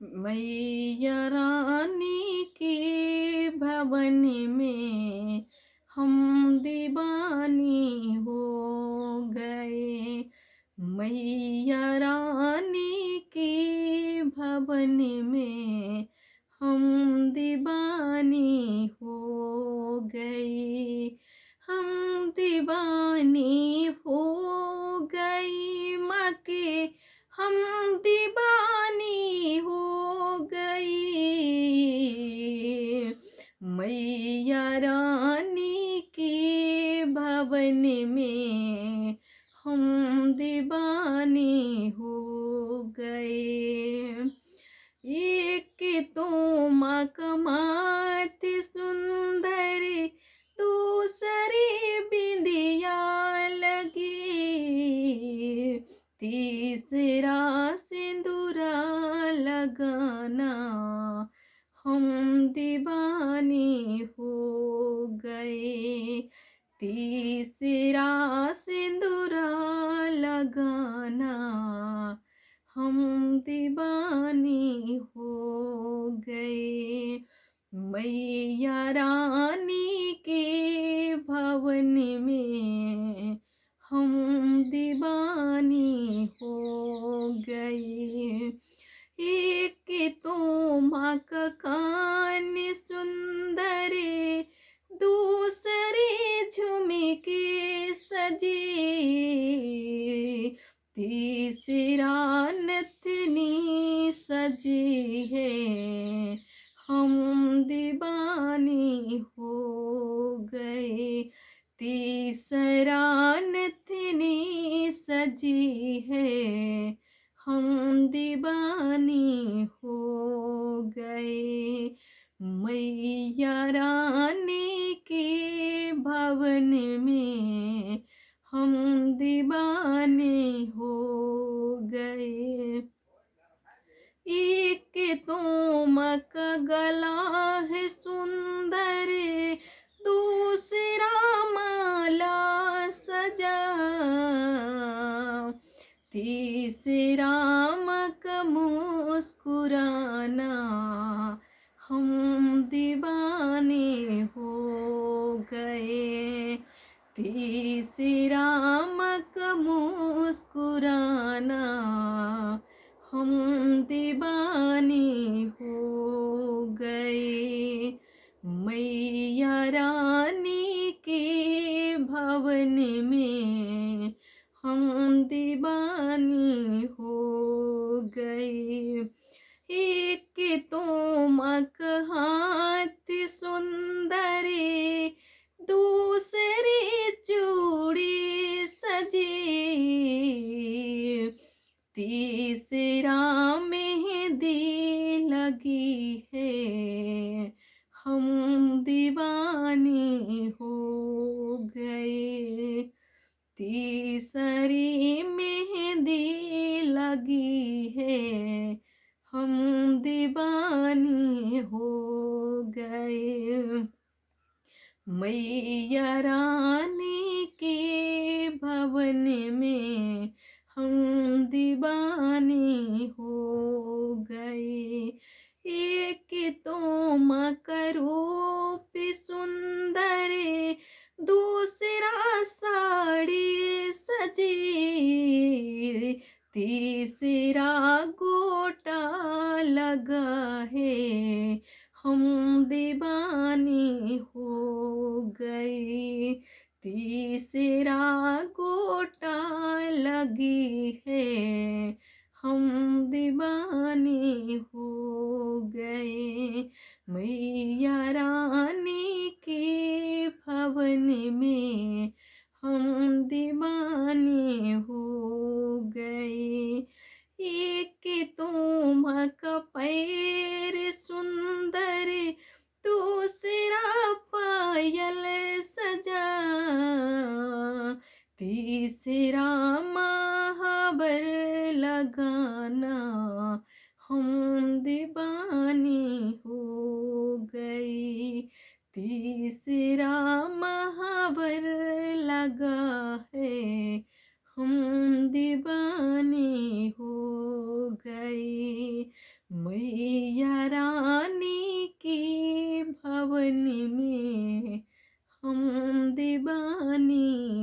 मैया रानी के भवन में हम दीवानी हो गए। मैया रानी के भवन में हम दीवानी हो गए। हम दीवानी हो गई माँ के, हम दीवानी हो गई। मैया रानी के भवन में हम दीवानी हो गए। एक तो माँ कमाती सुंदर, दूसरी बिंदिया लगी, तीसरा सिंदूरा लगाना, हम दीवानी हो गए। तीसरा सिंदूरा लगाना, हम दीवानी हो गए। मैया रानी के भवन में हम दीवानी हो गए। एक तो माँ का कान सुंदर, दूसरे झुमके सजे, तीसरा नथनी सजी है, हम दीवानी हो गए। तीसरा नथनी सजी है, हम दीवानी हो गए। मैया रानी के भवन में हम दीवाने हो गए। एक तो माँ का गला है सुंदर, दूसरा माला सजा, तीसरा माँ का मुस्कुराना, हम दीवाने हो गए। तीसरा माँ का मुस्कुराना, हम दीवानी हो गए। मैया रानी के भवन में हम दीवानी हो गए। एक तो माँ का हाथ सुंदर, दूसरी चूड़ी सजी, तीसरा मेहंदी लगी है, हम दीवानी हो गए। तीसरी मेहंदी लगी है, हम दीवानी हो गए। मैया रानी के भवन में हम दीवानी हो गए। एक तो माँ का रूप सुंदर, दूसरा साड़ी सजी, तीसरा गोटा लगा है, हम दीवानी हो गए। तीसरा गोटा लगी है, हम दीवानी हो गए। मैया रानी के भवन में हम दीवाने हो गए। एक तो माँ का पैर सुंदर, दूसरा पायल सजा, तीसरा महावर लगाना, हम दीवानी हो मैया रानी की भवन में हम दीवानी